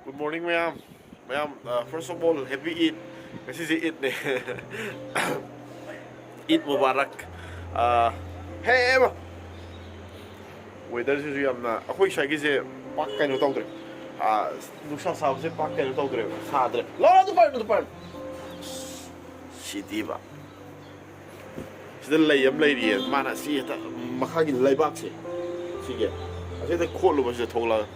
Good morning, ma'am. Ma'am, first of all, happy Eid. Kasi si Eid ne. Eid Mubarak. Hey, Emma. 웨더시도 ꯌꯥꯝꯅ ꯑꯩꯈꯣꯏ ꯁ꯭ꯋꯥꯏꯒꯤꯁꯦ ꯄꯥꯛ ꯀꯩꯅꯣ ꯇꯧꯗ꯭ꯔꯦ. ꯅꯨꯡꯁꯥ ꯁꯥꯕꯁꯦ ꯄꯥꯛ ꯀꯩꯅꯣ ꯇꯧꯗ꯭ꯔꯦꯕ. ꯁꯥꯗ꯭ꯔꯦ. ꯂꯥꯛꯑꯣ ꯑꯗꯨ ꯄꯥꯏꯔꯣ. ꯁꯤꯗꯤꯕ. ꯁꯤꯗ ꯂꯩ ꯑꯃ ꯂꯩꯔꯤꯌꯦ. ꯃꯥꯅ ꯁꯤ ꯍꯦꯛꯇ ꯃꯈꯥꯒꯤ ꯂꯩꯕꯥꯛꯁꯦ. ꯁꯤꯒꯤ. ꯑꯁꯤꯗ ꯈꯣꯠꯂꯨꯕꯁꯤꯗ ꯊꯣꯛꯂꯛꯑꯒ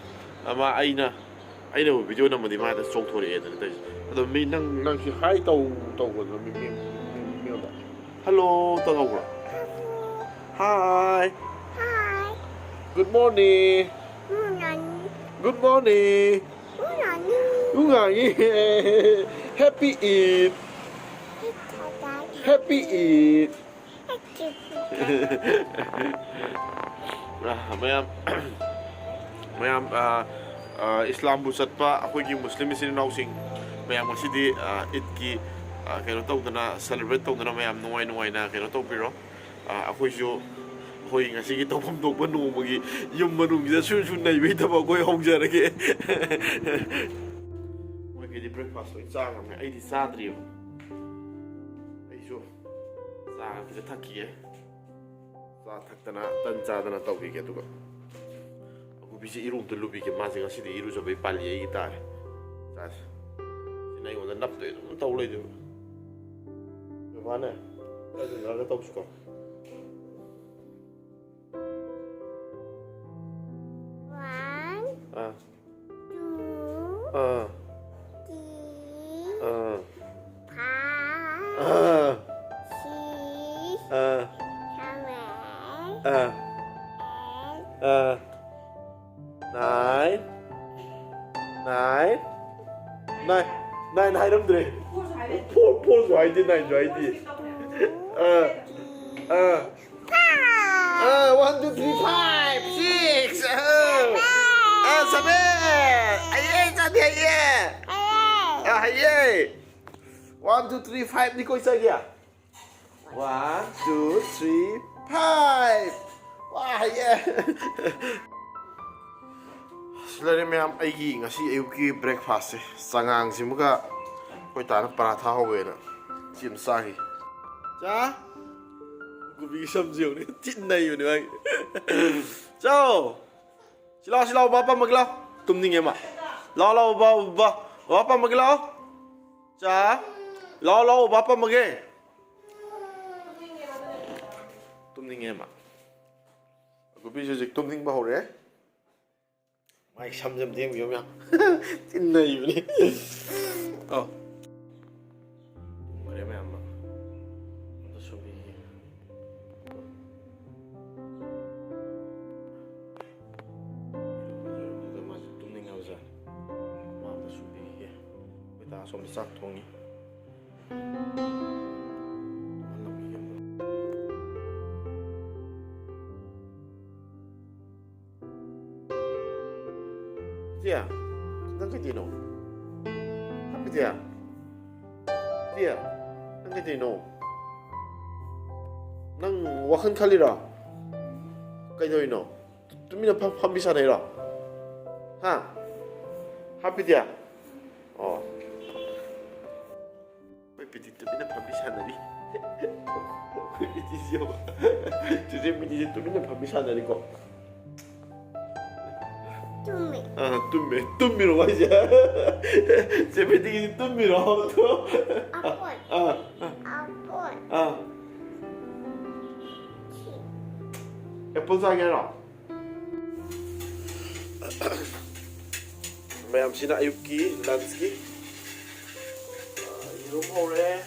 ꯑꯃ ꯑꯩꯅꯕꯨ ꯚꯤꯗꯤꯑꯣ ꯅꯝꯃꯗꯤ ꯃꯥꯗ ꯆꯣꯡꯊꯣꯔꯛꯑꯦꯗꯅ ꯇꯧꯔꯤꯁꯦ. ꯑꯗꯣ ꯅꯪꯁꯤ ꯍꯥꯏ ꯇꯧꯕꯗꯣ ꯃꯤꯉꯣꯟꯗ ꯍꯜꯂꯣ ꯇꯧꯍꯧꯕ꯭ꯔꯣ? ꯍꯥꯏ. Good morning. Good morning. Happy Eid. Happy Eid. ꯃꯌꯥꯝ ꯏꯁꯂꯥꯝꯕꯨ ꯆꯠꯄ ꯑꯩꯈꯣꯏꯒꯤ ꯃꯨꯁꯂꯤꯝ ꯏꯆꯤꯟ ꯏꯅꯥꯎꯁꯤꯡ ꯃꯌꯥꯝ ꯉꯁꯤꯗꯤ ꯏꯗꯀꯤ ꯀꯩꯅꯣ ꯇꯧꯗꯅ ꯁꯦꯂꯦꯕ꯭ꯔꯦꯠ ꯇꯧꯗꯅ ꯃꯌꯥꯝ ꯅꯨꯡꯉꯥꯏꯅ ꯀꯩꯅꯣ ꯇꯧꯕꯤꯔꯣ. ꯑꯩꯈꯣꯏꯁꯨ ꯑꯩꯈꯣꯏ ꯉꯁꯤꯒꯤ ꯇꯧꯐꯝ ꯊꯣꯛꯄ ꯅꯣꯡꯃꯒꯤ ꯌꯨꯝ ꯃꯅꯨꯡꯁꯤꯗ ꯁꯨ ꯅꯩꯕꯒꯤ ꯊꯕꯛ ꯑꯩꯈꯣꯏ ꯍꯧꯖꯔꯒꯦ. ꯃꯣꯏꯒꯤꯗꯤ ꯕ꯭ꯔꯦꯛꯐꯥꯁ ꯂꯣꯏ ꯆꯥꯈ꯭ꯔꯕꯅꯦ. ꯑꯩꯗꯤ ꯆꯥꯗ꯭ꯔꯤꯑꯕ. ꯑꯩꯁꯨ ꯆꯥ ꯈꯤꯇ ꯊꯛꯈꯤꯒꯦ. ꯆꯥ ꯊꯛꯇꯅ ꯇꯟ ꯆꯥꯗꯅ ꯇꯧꯈꯤꯒꯦ. ꯑꯗꯨꯒ ꯑꯀꯨꯞꯄꯤꯁꯦ ꯏꯔꯨꯝꯇ ꯂꯨꯕꯤꯒꯦ. ꯃꯥꯁꯦ ꯉꯁꯤꯗꯤ ꯏꯔꯨꯖꯕꯩ ꯄꯥꯜꯂꯤ ꯑꯩꯒꯤ ꯇꯥꯔꯦ. ꯆꯥꯁꯦ. ꯁꯤꯅ ꯑꯩꯉꯣꯟꯗ ꯅꯞꯇꯣꯏ ꯑꯗꯨꯝ ꯇꯧ ꯂꯩꯗꯣꯏꯕ. ꯕꯕꯥꯅꯦ ꯑꯗꯨꯅ ꯇꯧꯁꯤꯀꯣ. Nine 하이름드래. Four's 하이디, nine's 하이디. 1, 2, 3, 5, 6. 7. 아예 자디 아예. 아예. 1, 2, 3, 5 니코 있어야. 1, 2, 3, 5. 와 예. Silari ma'am aigi ngasi ayuki breakfast se sangang simuga koi tana paratha hawena chim sahi cha gubi samjiu ni tin nai ni mai chao sila bapa magla tumning ema la bapa magla cha la bapa mage tumning ema gubi jik tumning ba hore 마이 삼점 되면 요명 찐나 이분이 그러면 엄마 또 소비 이거 맞아 뚱닝 하자 마음도 소비 왜다 솜도 싹 통이 Dia, nang kay Tino. Happy dia. Dia, nang kay Tino. Nang wakan kalira. Kay Tino. Tumina pambisa na ira. Ha? Happy dia. Oh. May piti tumina pambisa na ri. May piti siya ba? Tuloy piti tumina pambisa na ri ko. 뚜미로 가자. 재배되기 뚜미로 또. 애플 사게 해라. Ma'am sina ayuki lanski. 이런 거래.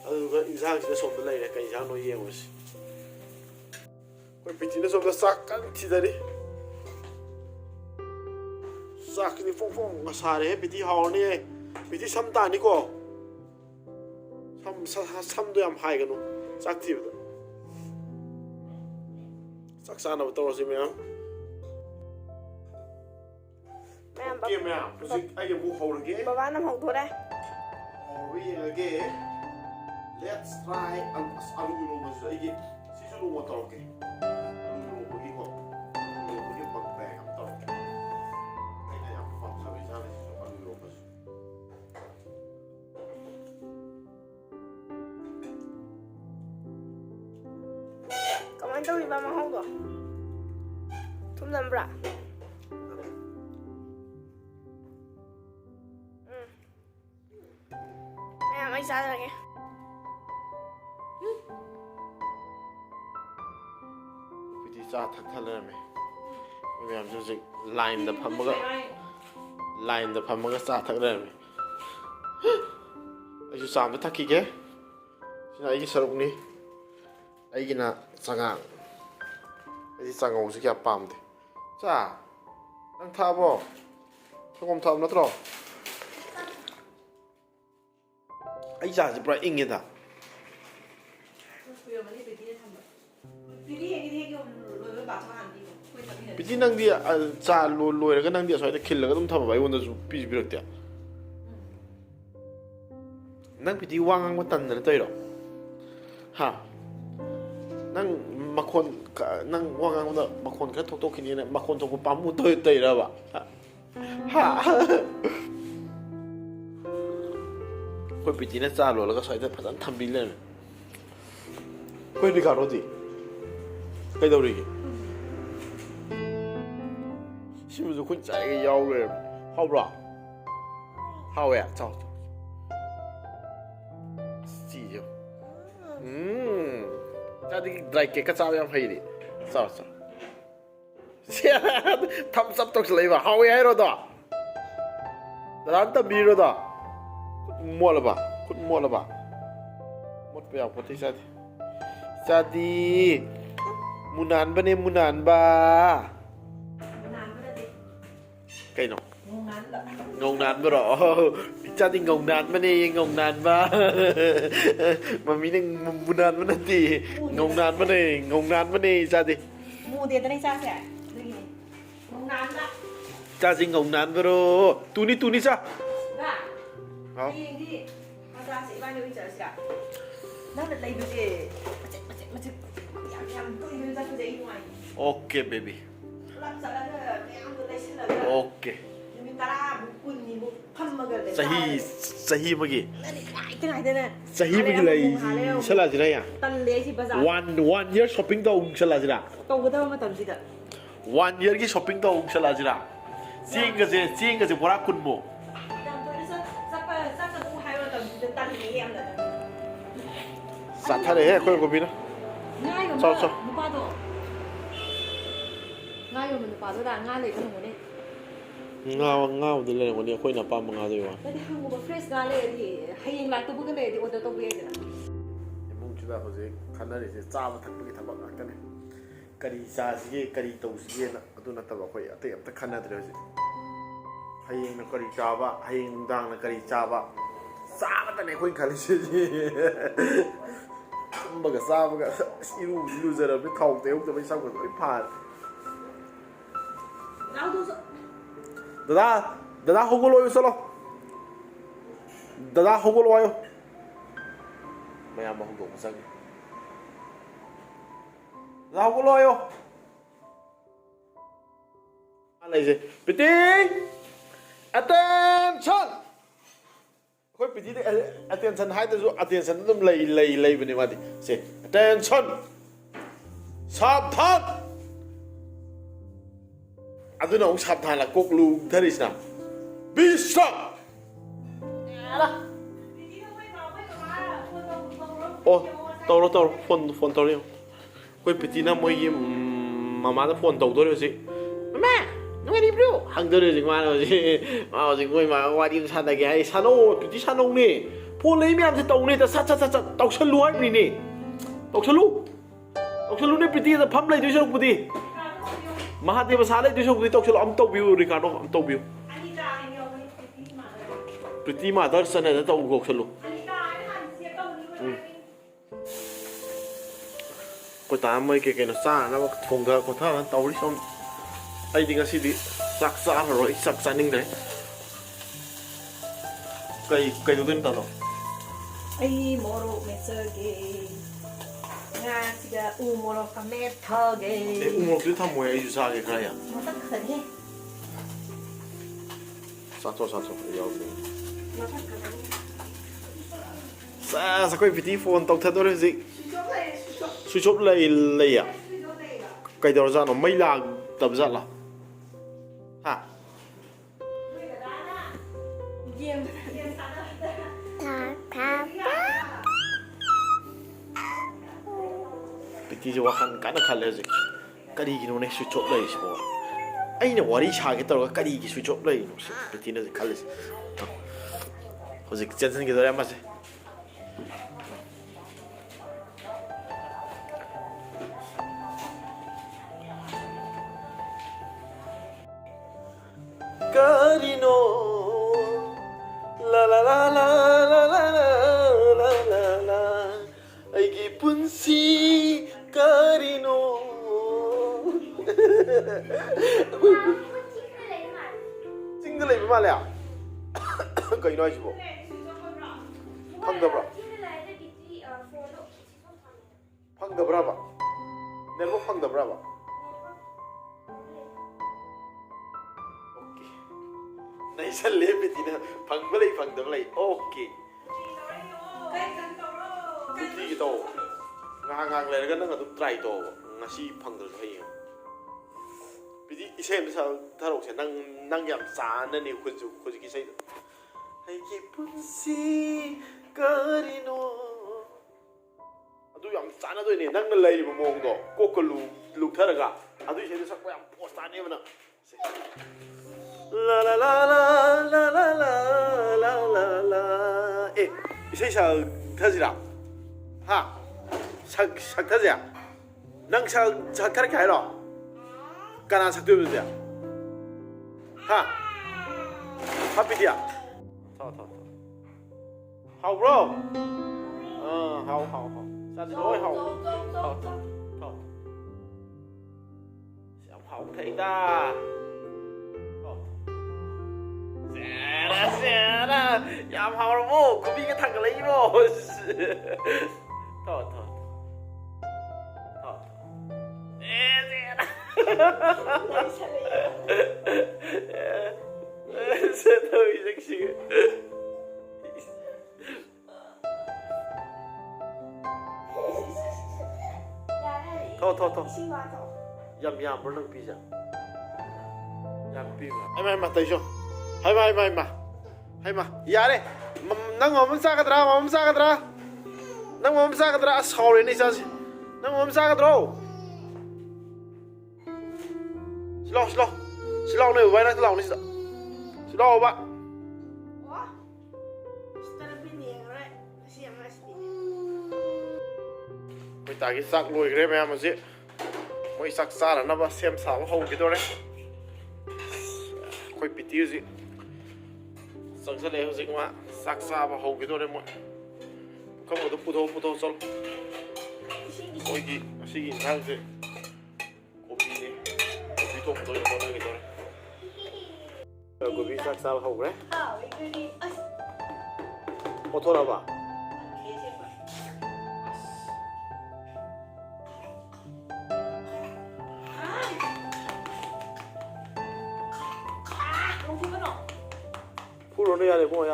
아주가 인상시에 손들 내니까 인상 너 이해하지. 그 비티는 손들 싹간 티다리. 싹니 퐁퐁 마사래 비티 하오니 비티 삼다니고 삼도 얌 하이가노 싹티브다 싹사나부터 떨어지면 게임이야 무슨 아이게 뭐 하오르게 바바는 홍도래 위에게 Let's try 아루비로 먼저 이게 시즌 5 떨게 아루비로 이거 이거 박배 떨게 ꯀꯃꯥꯏꯅ ꯇꯧꯔꯤꯕ ꯃꯍꯥꯎꯗꯣ ꯊꯨꯝ ꯅꯝꯕ꯭ꯔꯥ ꯃꯌꯥꯝ ꯑꯩ ꯆꯥꯖꯔꯒꯦ PT ꯆꯥ ꯊꯛꯊꯠꯂꯔꯝꯃꯦ ꯃꯌꯥꯝꯁꯨ ꯍꯧꯖꯤꯛ ꯂꯥꯏꯟꯗ ꯐꯝꯃꯒ ꯆꯥ ꯊꯛ ꯂꯩꯔꯝꯃꯦ ꯑꯩꯁꯨ ꯆꯥ ꯑꯃ ꯊꯛꯈꯤꯒꯦ ꯁꯤꯅ ꯑꯩꯒꯤ ꯁꯔꯨꯛꯅꯤ ꯑꯩꯒꯤꯅ ꯆꯉꯥꯡ ꯑꯩꯗꯤ ꯆꯥꯉꯧꯁꯤ ꯀꯌꯥ ꯄꯥꯝꯗꯦ ꯆꯥ ꯅꯪ ꯊꯛꯑꯕꯣ ꯁꯪꯒꯣꯝ ꯊꯛꯑꯕ ꯅꯠꯇ꯭ꯔꯣ ꯑꯩ ꯆꯥꯁꯤ ꯄꯨꯔꯥ ꯏꯪꯉꯦꯗ ꯄꯤꯇꯤ ꯅꯪꯗꯤ ꯆꯥ ꯂꯣꯏꯔꯒ ꯅꯪꯗꯤ ꯑꯁ꯭ꯋꯥꯏꯗ ꯈꯤꯜꯂꯒ ꯑꯗꯨꯝ ꯊꯝꯃꯕ ꯑꯩꯉꯣꯟꯗꯁꯨ ꯄꯤꯔꯛꯇꯦ ꯅꯪ ꯄꯤꯇꯤ ꯋꯥ ꯉꯥꯡꯕ ꯇꯟꯗꯅ ꯇꯧꯔꯤꯔꯣ ꯍꯥ ꯅꯪ ꯅꯪ ꯋꯥ ꯉꯥꯡꯕꯗ ꯃꯈꯣꯟ ꯈꯔ ꯊꯣꯛꯇꯣꯛꯈꯤꯅꯤꯅ ꯃꯈꯣꯟ ꯊꯣꯛꯄ ꯄꯥꯝꯃꯨ ꯇꯩꯔꯕ ꯍꯥ ꯑꯩꯈꯣꯏ ꯄꯤꯇꯤꯅ ꯆꯥ ꯂꯣꯜꯂꯒ ꯁ꯭ꯋꯥꯏꯗ ꯐꯖꯅ ꯊꯝꯕꯤ ꯂꯩꯔꯝꯃꯦ ꯑꯩꯈꯣꯏ ꯔꯤꯀꯥꯔꯗꯣꯗꯤ ꯀꯩꯗꯧꯔꯤꯒꯦ ꯁꯤꯃꯁꯨ ꯑꯩꯈꯣꯏ ꯆꯥꯏꯒ ꯌꯥꯎ ꯂꯩꯔꯝꯃꯦ ꯍꯥꯎꯕ꯭ꯔꯣ ꯍꯥꯎꯋꯦ ꯆꯥꯎ ꯆꯤꯖꯣ ꯆꯥꯗꯤ ꯗ꯭ꯔꯥꯏ ꯀꯦꯛꯀ ꯆꯥꯕ ꯌꯥꯝ ꯍꯩꯔꯤ ꯆꯥꯎ ꯊꯝ ꯆꯞ ꯇꯧꯁꯤꯜꯂꯛꯏꯕ ꯍꯥꯎꯋꯦ ꯍꯥꯏꯔꯣꯗꯣ ꯗꯗꯥꯅ ꯇꯝꯕꯤꯔꯣꯗꯣ ꯈꯨꯠ ꯃꯣꯠꯂꯕ ꯃꯣꯠꯄ ꯌꯥꯄꯣꯠꯇꯦ ꯆꯥꯗꯤ ꯃꯨꯅꯥꯟꯕꯅꯦ ꯃꯨꯅꯥꯟꯕ ꯀꯩꯅꯣ ꯉꯧꯅꯥꯟꯕꯔꯣ ꯏꯆꯥꯗꯤ ꯉꯧꯅꯥꯟꯕꯅꯦ ꯉꯧꯅꯥꯟꯕ ꯃꯃꯤꯅ ꯃꯨꯅꯥꯟꯕ ꯅꯠꯇꯦ ꯉꯧꯅꯥꯟꯕꯅꯦ ꯏꯆꯥꯗꯤ ꯃꯨꯗꯦꯗꯅ ꯏꯆꯥꯁꯦ ꯉꯧꯅꯥꯟꯕ ꯏꯆꯥꯁꯤ ꯉꯧꯅꯥꯟꯕꯔꯣ ꯇꯨꯅꯤ ꯆꯥ ꯍꯌꯦꯡꯗꯤ ꯃꯆꯥꯁꯦ ꯏꯕꯥꯅꯤ ꯑꯣꯏꯅ ꯆꯠꯂꯁꯤꯔ ꯅꯪꯅ ꯂꯩꯕꯁꯦ ꯃꯆꯦꯠ ꯌꯥꯝ ꯇꯣꯏꯅ ꯆꯠꯄꯁꯦ ꯑꯩ ꯅꯨꯡꯉꯥꯏ ꯑꯣꯀꯦ ꯕꯦꯕꯤ ꯄꯨꯂꯞ ꯆꯠꯂꯒ ꯃꯌꯥꯝꯗꯣ ꯂꯩꯁꯤꯜꯂꯒ ꯑꯣꯀꯦ ꯅꯨꯃꯤꯠ 10ꯃꯨꯛ 20ꯃꯨꯛ ꯐꯝꯃꯒ ꯆꯍꯤ ꯑꯃꯒꯤ ꯂꯩꯁꯜꯂꯛꯑꯁꯤꯔ ꯌꯥ ꯇꯜꯂꯦ ꯑꯩꯁꯤ ꯕꯖꯥꯔ 1 year shopping ꯇꯧꯁꯜꯂꯛꯑꯁꯤꯔ ꯇꯧꯒꯗꯕ ꯃꯇꯝꯁꯤꯗ 1 yearꯒꯤ shopping ꯇꯧꯁꯜꯂꯛꯑꯁꯤꯔ ꯆꯦꯡꯒꯁꯦ ꯕꯣꯔꯥ 10ꯃꯨꯛ ꯆꯥꯊꯔꯛꯑꯦ ꯑꯩꯈꯣꯏ ꯒꯣꯕꯤꯅ ꯆꯥꯎ ꯅꯨꯄꯥꯗꯣ ꯉꯥ ꯌꯣꯟꯕ ꯅꯨꯄꯥꯗꯣ ꯉꯥ ꯂꯩꯕ ꯍꯪꯉꯨꯅꯦ ꯉꯥꯕꯨꯗꯤ ꯂꯩꯔꯝꯒꯅꯤ ꯑꯩꯈꯣꯏꯅ ꯑꯄꯥꯝꯕ ꯉꯥꯗꯣꯏ ꯋꯥ ꯅꯠꯇꯦ ꯍꯪꯉꯨꯕ ꯐ꯭ꯔꯦꯁ ꯉꯥ ꯂꯩꯔꯗꯤ ꯍꯌꯦꯡ ꯂꯥꯛꯇꯧꯕꯒ ꯂꯩꯔꯗꯤ ꯑꯣꯔꯗꯔ ꯇꯧꯕ ꯌꯥꯏꯗꯅ ꯏꯃꯨꯡꯁꯤꯗ ꯍꯧꯖꯤꯛ ꯈꯟꯅꯔꯤꯁꯦ ꯆꯥꯕ ꯊꯛꯄꯒꯤ ꯊꯕꯛ ꯉꯥꯛꯇꯅꯦ ꯀꯔꯤ ꯆꯥꯁꯤꯒꯦ ꯀꯔꯤ ꯇꯧꯁꯤꯒꯦꯅ ꯑꯗꯨ ꯅꯠꯇꯕ ꯑꯩꯈꯣꯏ ꯑꯇꯩ ꯑꯝꯇ ꯈꯟꯅꯗ꯭ꯔꯦ ꯍꯧꯖꯤꯛ ꯍꯌꯦꯡꯅ ꯀꯔꯤ ꯆꯥꯕ ꯍꯌꯦꯡ ꯅꯨꯡꯗꯥꯡꯅ ꯀꯔꯤ ꯆꯥꯕ ꯆꯥꯕꯗꯅꯦ ꯑꯩꯈꯣꯏ ꯈꯜꯂꯤꯁꯦ ꯇꯨꯝꯕꯒ ꯆꯥꯕꯒ ꯏꯔꯨꯖꯔꯕꯅꯤ ꯊꯥꯎ ꯇꯩꯍꯧꯗꯕꯩ ꯁꯝꯒ ꯂꯣꯏ ꯐꯥꯔꯦ दादा होगलो चलो दादा होगलो आयो मैं हम होगलो संग दादा होगलो आयो आलाइजे पिटी attention कोई पिटी attention हाय तो attention तुम लई बने वादी से attention सावधान अदुना उंग सावधान ला कोक लू धरिसना be stop oh toro phone toro koi pitina moi gi mama da phone tau dore si mama ngari bro hang dore ji ma ji ngoi ma wadi sa da ge ai sano piti sano ni phone lei myam se tau ni ta sa tau chalu ai ni tau chalu ni piti da pham lai du so pudi Mahadev साले दिसो बुदी तोक चलो हम तो view Ricardo हम तो view प्रीति मादर सने दा तो गो चलो को ता मै के केनो सा ना थोंगा को था तौरी सम ai di ngasi di saksa rồi saksa ning đấy cây đầu tiên tao rồi ai moro mesage nga siga umoro kame thage umoro cứ thăm mồi ai sa cái cái à nó tắc khẩn đi sao yêu đi nó tắc khẩn sao quay video phone tao thật đó là gì suy chốt lấy à ꯀꯩꯗꯧꯔꯖꯥꯠꯅꯣ ꯃꯩ ꯂꯥꯛꯇꯕ ꯖꯥꯠꯂꯥ ꯍꯥ ꯄꯤꯇꯤꯁꯦ ꯋꯥꯈꯜ ꯀꯟꯅ ꯈꯜꯂꯦ ꯍꯧꯖꯤꯛ ꯀꯔꯤꯒꯤꯅꯣꯅꯦ switch of ꯂꯩꯔꯤꯁꯤꯕꯣ ꯑꯩꯅ ꯋꯥꯔꯤ ꯁꯥꯒꯦ ꯇꯧꯔꯒ ꯀꯔꯤꯒꯤ ꯁ꯭ꯋꯤꯆ ꯑꯣꯐ ꯂꯩꯔꯤꯅꯣ ꯁꯤ ꯄꯤꯇꯤꯅ ꯍꯧꯖꯤꯛ ꯈꯜꯂꯤꯁꯦ ꯍꯧꯖꯤꯛ ꯆꯦꯟꯁꯤꯟꯈꯤꯗꯧꯔꯦ ꯑꯃꯁꯦ ꯀꯔꯤꯅꯣ ला ला ला ला ला ला ला ला ला ꯑꯩꯒꯤ ꯄꯨꯟꯁꯤ ꯀꯔꯤꯅꯣ ꯆꯤꯡꯗ ꯂꯩꯕ ꯃꯥꯜꯂꯦ ꯀꯩꯅꯣ ꯍꯥꯏꯁꯤꯕꯣ ꯐꯪꯗꯕ꯭ꯔꯥ ꯐꯪꯗꯕ꯭ꯔꯥꯕ ꯅꯦꯠꯋꯥꯛ ꯐꯪꯗꯕ꯭ꯔꯥꯕ ꯅꯩꯁꯜꯂꯦ ꯕꯤꯇꯤꯅ ꯐꯪꯕ ꯂꯩ ꯐꯪꯗꯕ ꯂꯩ ꯑꯣꯀꯦ ꯕꯤꯇꯤꯒꯤ ꯇꯧ ꯉꯥꯏꯍꯥꯛ ꯂꯩꯔꯒ ꯅꯪ ꯑꯗꯨꯝ ꯇ꯭ꯔꯥꯏ ꯇꯧꯕ ꯉꯁꯤ ꯐꯪꯗ꯭ꯔꯁꯨ ꯍꯌꯦꯡ ꯕꯤꯇꯤ ꯏꯁꯩ ꯑꯃ ꯊꯥꯔꯛꯁꯦ ꯅꯪ ꯌꯥꯝ ꯆꯥꯅꯅꯤ ꯍꯧꯖꯤꯛꯀꯤ ꯏꯁꯩꯗꯣ ꯑꯩꯒꯤ ꯄꯨꯟꯁꯤ ꯀꯔꯤꯅꯣ ꯑꯗꯨ ꯌꯥꯝ ꯆꯥꯟꯅꯗꯣꯏꯅꯦ ꯅꯪꯅ ꯂꯩꯔꯤꯕ ꯃꯑꯣꯡꯗꯣ ꯀꯣꯛꯀ ꯂꯨꯛꯊꯔꯒ ꯑꯗꯨ ꯏꯁꯩꯗꯣ ꯁꯛꯄ ꯌꯥꯝ ꯄꯣꯁ ꯇꯥꯅꯦꯕ ꯅꯪ ला ला ला ला ला ला ला ला ला ला ए इसे sakthasira ha sakthasya nang sakthar kai ro kana sakthoi bya ha happy dia thao how bro how sa đi lối how how thấy ta Sera, yam hao mo, có bị cái thằng lấy mo. Thôi. Sera. Sẽ thôi chắc gì. Thôi. Yam bữa lần pizza. Yam pizza. Em tay cho. 하이마 야래 난 몸은 싸가더라 서울에 있어지 난 몸은 싸가더라 슬로 네 와이나 슬로 네 슬로 봐 뭐 따기 싹 로이 그래 매야면지 뭐 싹 싸라나 봐 샘 사고 하고기도 그래 거의 비티우지 संसले हजिक मा साक साब हौगिदोरे मो कमोदो पुथो चल ओइगी असिगी इंसांसे कोबी ने कोबी तो पुथो बोनागिदोरे कोबी साक साब हौग्रे ओथोराबा 풀어내 야돼 뭐야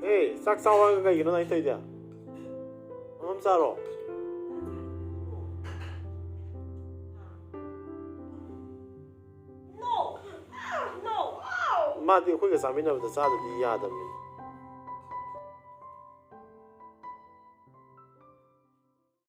에이 싹 싸워가 일어나 있다 이제 싸러 No. 妈的，会个啥名字？啥子的呀？的。